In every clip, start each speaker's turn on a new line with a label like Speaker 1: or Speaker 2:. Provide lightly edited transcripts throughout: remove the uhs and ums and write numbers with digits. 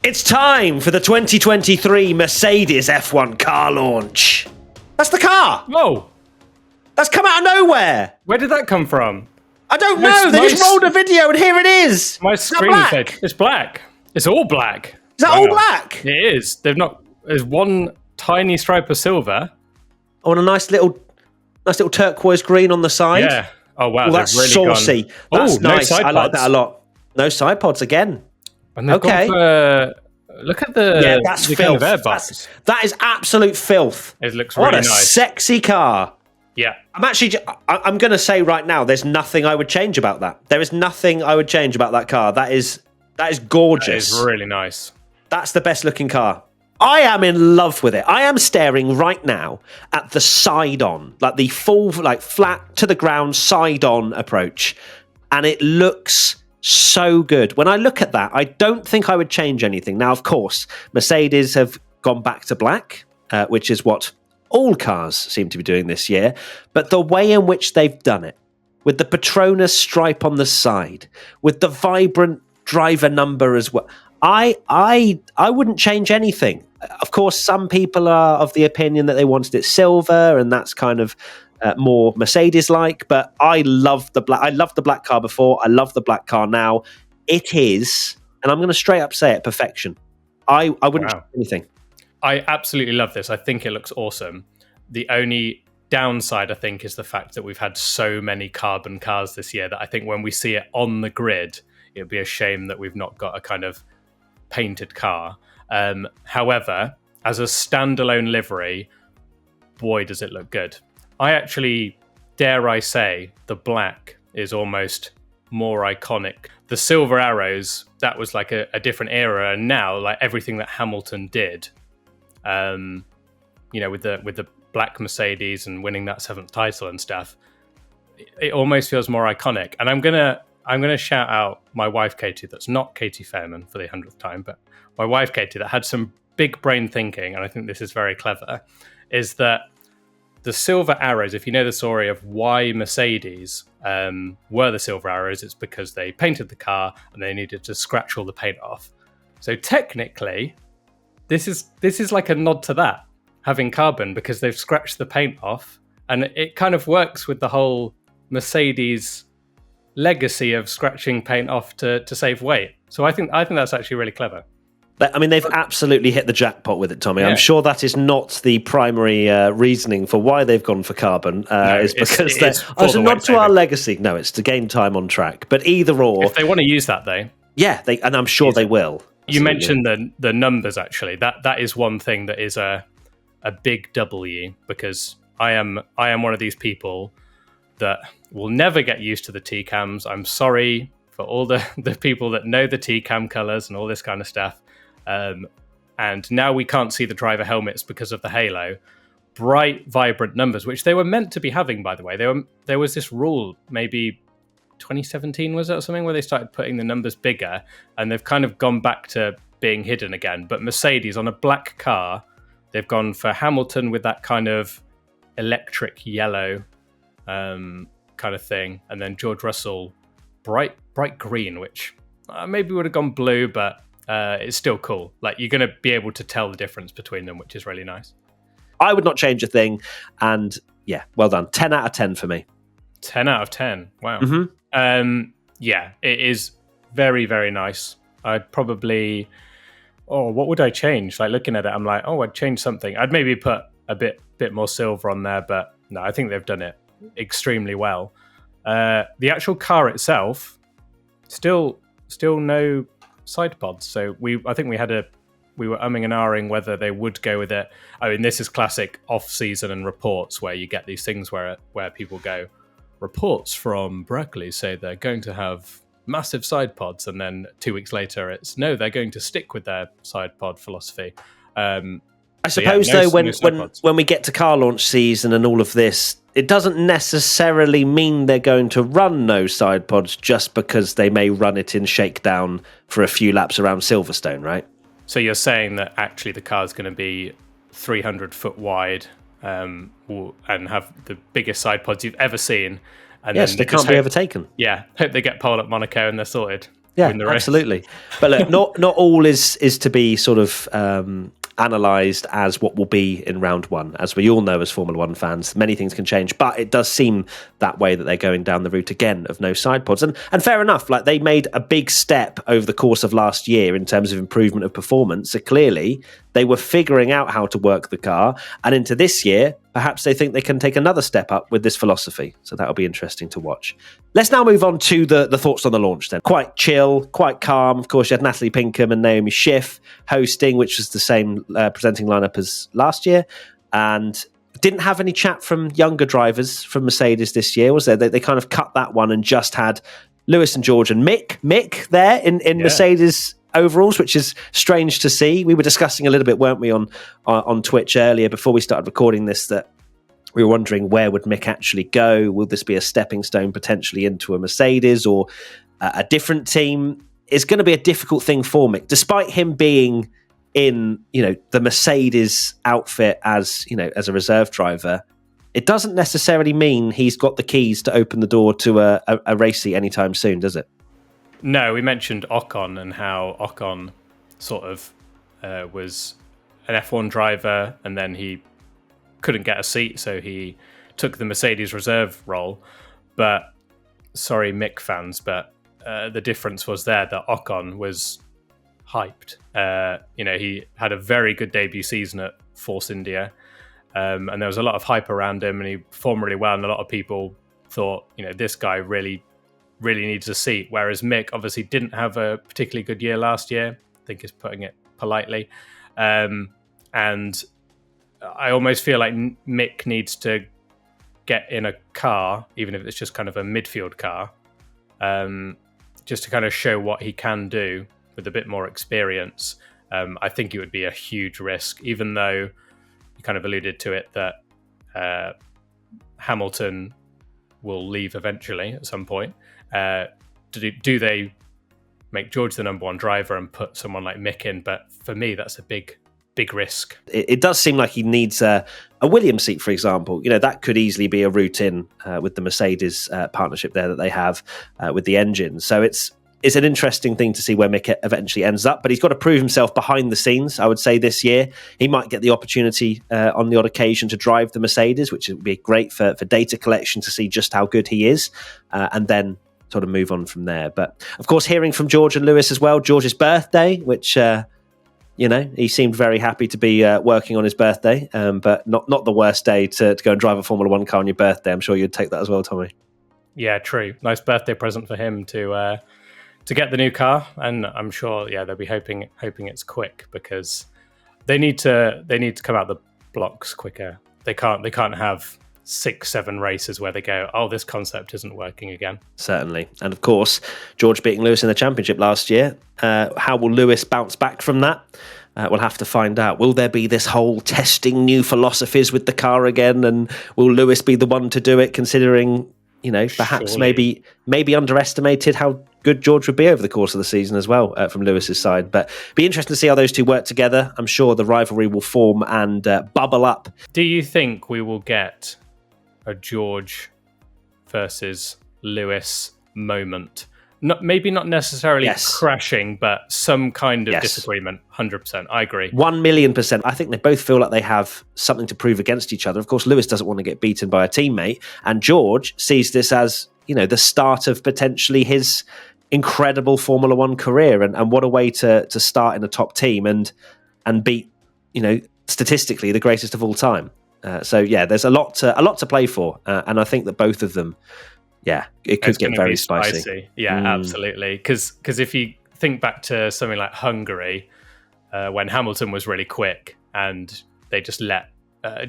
Speaker 1: It's time for the 2023 Mercedes F1 car launch. That's the car.
Speaker 2: Whoa.
Speaker 1: That's come out of nowhere.
Speaker 2: Where did that come from?
Speaker 1: I don't know. They just rolled a video and here it is.
Speaker 2: My screen said it's black. It's all black.
Speaker 1: Is that all black?
Speaker 2: It is. There's one tiny stripe of silver.
Speaker 1: Oh, and a nice little turquoise green on the side.
Speaker 2: Yeah. Oh wow.
Speaker 1: Oh, that's
Speaker 2: really
Speaker 1: saucy. That's nice.
Speaker 2: No
Speaker 1: I like that a lot. No side pods again.
Speaker 2: And okay. Look at the
Speaker 1: that's
Speaker 2: the
Speaker 1: filth.
Speaker 2: Kind of airbox.
Speaker 1: That is absolute filth.
Speaker 2: It looks really nice.
Speaker 1: What a sexy car.
Speaker 2: Yeah.
Speaker 1: I'm going to say right now, there's nothing I would change about that. There is nothing I would change about that car. That is gorgeous.
Speaker 2: That is really nice.
Speaker 1: That's the best looking car. I am in love with it. I am staring right now at the side-on, like the full, like flat to the ground side-on approach. And it looks so good. When I look at that, I don't think I would change anything. Now, of course, Mercedes have gone back to black, which is what all cars seem to be doing this year. But the way in which they've done it, with the Petronas stripe on the side, with the vibrant driver number as well, I wouldn't change anything. Of course, some people are of the opinion that they wanted it silver, and that's kind of more Mercedes-like. But I love the black. I loved the black car before. I love the black car now. It is, and I'm going to straight up say it, perfection. I wouldn't change anything.
Speaker 2: I absolutely love this. I think it looks awesome. The only downside, I think, is the fact that we've had so many carbon cars this year that I think when we see it on the grid, it would be a shame that we've not got a kind of painted car. However, as a standalone livery, boy, does it look good. I actually, dare I say, the black is almost more iconic. The silver arrows, that was like a different era, and now like everything that Hamilton did, with the black Mercedes and winning that 7th title and stuff, it almost feels more iconic. And I'm gonna shout out my wife Katie, that's not Katie Fairman for the 100th time, but my wife Katie, that had some big brain thinking, and I think this is very clever, is that the silver arrows, if you know the story of why Mercedes were the silver arrows, it's because they painted the car and they needed to scratch all the paint off. So technically, this is like a nod to that, having carbon, because they've scratched the paint off, and it kind of works with the whole Mercedes legacy of scratching paint off to save weight. So I think that's actually really clever.
Speaker 1: I mean, they've absolutely hit the jackpot with it, Tommy.
Speaker 2: Yeah.
Speaker 1: I'm sure that is not the primary reasoning for why they've gone for carbon. It's because it's a nod to our legacy. No, it's to gain time on track. But either or,
Speaker 2: if they want to use that, though,
Speaker 1: yeah, and I'm sure they will.
Speaker 2: You mentioned the numbers. Actually, that is one thing that is a big W, because I am one of these people that will never get used to the T-cams. I'm sorry for all the people that know the T-cam colors and all this kind of stuff. And now we can't see the driver helmets because of the halo. Bright, vibrant numbers, which they were meant to be having, by the way. There was this rule, maybe 2017 was it or something, where they started putting the numbers bigger, and they've kind of gone back to being hidden again. But Mercedes, on a black car, they've gone for Hamilton with that kind of electric yellow kind of thing, and then George Russell bright green, which maybe would have gone blue, but it's still cool. Like, you're going to be able to tell the difference between them, which is really nice.
Speaker 1: I would not change a thing, and yeah, well done. 10 out of 10 for me.
Speaker 2: 10 out of 10. Wow.
Speaker 1: Mm-hmm.
Speaker 2: Yeah, it is very, very nice. I'd probably, what would I change? Like, looking at it, I'm like, I'd change something. I'd maybe put a bit more silver on there, but no, I think they've done it extremely well. The actual car itself, still no side pods. So I think we were umming and ahhing whether they would go with it. I mean, this is classic off-season and reports where you get these things where people go, reports from Brackley say they're going to have massive side pods, and then 2 weeks later it's no, they're going to stick with their side pod philosophy.
Speaker 1: I suppose when we get to car launch season and all of this, it doesn't necessarily mean they're going to run no side pods just because they may run it in shakedown for a few laps around Silverstone, right?
Speaker 2: So you're saying that actually the car is going to be 300 foot wide and have the biggest side pods you've ever seen. And
Speaker 1: yes,
Speaker 2: then
Speaker 1: they can't be overtaken.
Speaker 2: Yeah, hope they get pole at Monaco and they're sorted.
Speaker 1: Yeah,
Speaker 2: win the race.
Speaker 1: absolutely. But look, not all is to be sort of analysed as what will be in round one. As we all know as Formula One fans, many things can change, but it does seem that way that they're going down the route again of no side pods. And fair enough, like they made a big step over the course of last year in terms of improvement of performance. So clearly they were figuring out how to work the car. And into this year, perhaps they think they can take another step up with this philosophy. So that'll be interesting to watch. Let's now move on to the thoughts on the launch then. Quite chill, quite calm. Of course, you had Natalie Pinkham and Naomi Schiff hosting, which was the same presenting lineup as last year. And didn't have any chat from younger drivers from Mercedes this year, was there? They kind of cut that one and just had Lewis and George and Mick there in Mercedes overalls, which is strange to see. We were discussing a little bit, weren't we, on Twitch earlier before we started recording this, that we were wondering where would Mick actually go? Will this be a stepping stone potentially into a Mercedes or a different team? It's going to be a difficult thing for Mick, despite him being in, the Mercedes outfit as a reserve driver. It doesn't necessarily mean he's got the keys to open the door to a race seat anytime soon, does it?
Speaker 2: No, we mentioned Ocon and how Ocon sort of was an F1 driver and then he couldn't get a seat, so he took the Mercedes reserve role. But, sorry, Mick fans, but the difference was there that Ocon was hyped. He had a very good debut season at Force India, and there was a lot of hype around him, and he performed really well, and a lot of people thought, this guy really needs a seat, whereas Mick obviously didn't have a particularly good year last year, I think is putting it politely. And I almost feel like Mick needs to get in a car, even if it's just kind of a midfield car, just to kind of show what he can do with a bit more experience. I think it would be a huge risk, even though you kind of alluded to it that Hamilton will leave eventually at some point. Do they make George the number one driver and put someone like Mick in? But for me, that's a big risk.
Speaker 1: It does seem like he needs a Williams seat, for example. That could easily be a route in with the Mercedes partnership there that they have with the engine. So it's an interesting thing to see where Mick eventually ends up, but he's got to prove himself behind the scenes. I would say this year he might get the opportunity on the odd occasion to drive the Mercedes, which would be great for data collection to see just how good he is, and then sort of move on from there. But of course, hearing from George and Lewis as well, George's birthday, which he seemed very happy to be working on his birthday, but not the worst day to go and drive a Formula One car on your birthday. I'm sure you'd take that as well, Tommy.
Speaker 2: Yeah, true. Nice birthday present for him to get the new car, and I'm sure they'll be hoping it's quick, because they need to come out the blocks quicker. They can't have 6-7 races where they go, oh, this concept isn't working again.
Speaker 1: Certainly. And of course, George beating Lewis in the championship last year. How will Lewis bounce back from that? We'll have to find out. Will there be this whole testing new philosophies with the car again, and will Lewis be the one to do it, considering perhaps
Speaker 2: Surely.
Speaker 1: maybe underestimated how good George would be over the course of the season as well from Lewis's side. But be interesting to see how those two work together. I'm sure the rivalry will form and bubble up.
Speaker 2: Do you think we will get a George versus Lewis moment? Maybe not necessarily crashing, but some kind of disagreement. 100%. I agree.
Speaker 1: 1,000,000%. I think they both feel like they have something to prove against each other. Of course, Lewis doesn't want to get beaten by a teammate, and George sees this as, the start of potentially his incredible Formula One career, and what a way to start in a top team and beat, statistically the greatest of all time. There's a lot to play for, and I think that both of them, it could get very spicy.
Speaker 2: Yeah, absolutely. Because if you think back to something like Hungary, when Hamilton was really quick and they just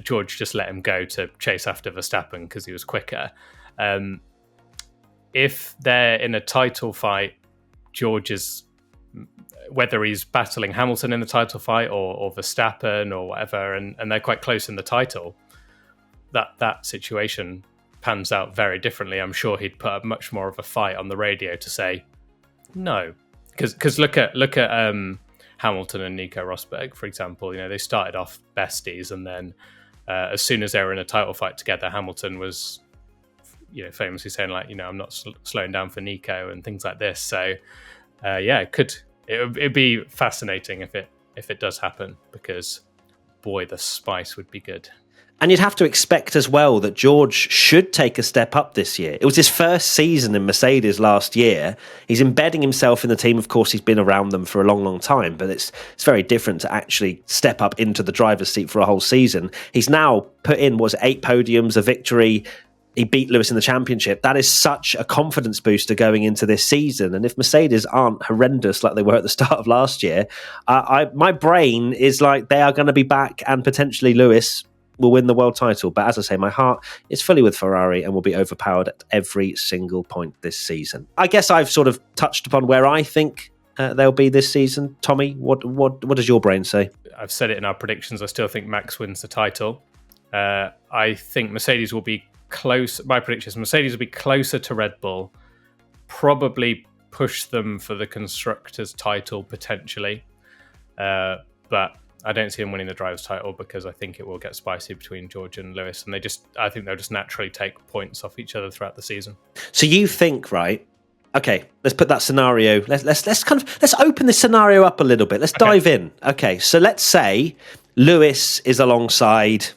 Speaker 2: George just let him go to chase after Verstappen because he was quicker. If they're in a title fight, George is, whether he's battling Hamilton in the title fight or Verstappen or whatever, and they're quite close in the title, that situation pans out very differently. I'm sure he'd put up much more of a fight on the radio to say no, because look at Hamilton and Nico Rosberg, for example. They started off besties, and then as soon as they were in a title fight together, Hamilton was famously saying, like, I'm not slowing down for Nico and things like this. So it'd be fascinating if it does happen, because boy, the spice would be good.
Speaker 1: And you'd have to expect as well that George should take a step up this year. It was his first season in Mercedes last year. He's embedding himself in the team. Of course, he's been around them for a long, long time, but it's very different to actually step up into the driver's seat for a whole season. He's now put in, 8 podiums, a victory. He beat Lewis in the championship. That is such a confidence booster going into this season. And if Mercedes aren't horrendous like they were at the start of last year, my brain is like they are going to be back, and potentially Lewis will win the world title. But as I say, my heart is fully with Ferrari and will be overpowered at every single point this season. I guess I've sort of touched upon where I think they'll be this season. Tommy, what does your brain say?
Speaker 2: I've said it in our predictions. I still think Max wins the title. I think Mercedes will be close. My prediction is Mercedes will be closer to Red Bull, probably push them for the constructors title potentially, but I don't see him winning the drivers' title, because I think it will get spicy between George and Lewis, and I think they'll just naturally take points off each other throughout the season.
Speaker 1: So you think, right? Okay, let's put that scenario. Let's open this scenario up a little bit. Let's dive in. Okay, so let's say Lewis is alongside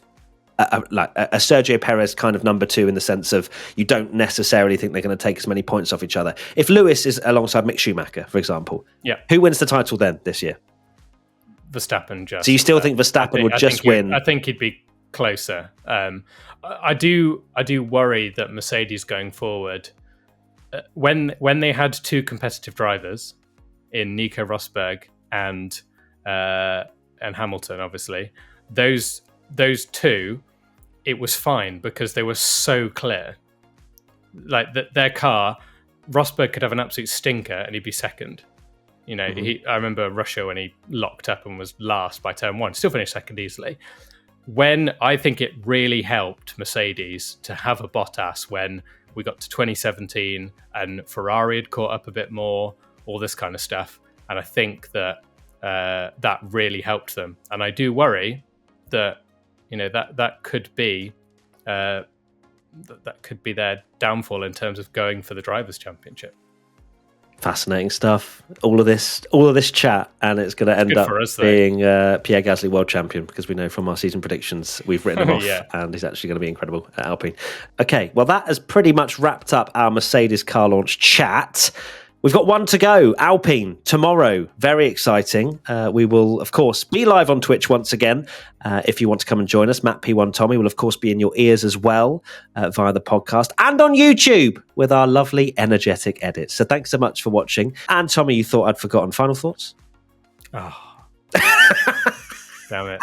Speaker 1: a Sergio Perez kind of number 2, in the sense of you don't necessarily think they're going to take as many points off each other. If Lewis is alongside Mick Schumacher, for example, who wins the title then this year?
Speaker 2: Verstappen. Just
Speaker 1: so you still think Verstappen would just win?
Speaker 2: I think he'd be closer. I do worry that Mercedes going forward, when they had 2 competitive drivers in Nico Rosberg and Hamilton, obviously those 2, it was fine because they were so clear. Like their car, Rosberg could have an absolute stinker and he'd be second. You know, I remember Russia when he locked up and was last by turn 1, still finished second easily. When I think it really helped Mercedes to have a Bottas when we got to 2017 and Ferrari had caught up a bit more, all this kind of stuff. And I think that that really helped them. And I do worry that, you know, that could be their downfall in terms of going for the Drivers' Championship.
Speaker 1: Fascinating stuff. All of this chat, and it's going to end up being Pierre Gasly world champion, because we know from our season predictions we've written him off, and he's actually going to be incredible at Alpine. Okay, well that has pretty much wrapped up our Mercedes car launch chat. We've got one to go, Alpine, tomorrow. Very exciting. We will, of course, be live on Twitch once again. If you want to come and join us, Matt P1 Tommy will, of course, be in your ears as well via the podcast, and on YouTube with our lovely, energetic edits. So thanks so much for watching. And Tommy, you thought I'd forgotten. Final thoughts?
Speaker 2: Oh, damn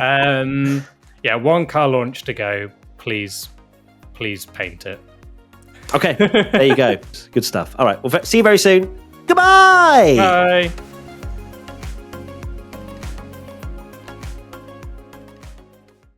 Speaker 2: it. One car launch to go. Please paint it.
Speaker 1: Okay, there you go. Good stuff. All right, we'll see you very soon. Goodbye.
Speaker 2: Bye.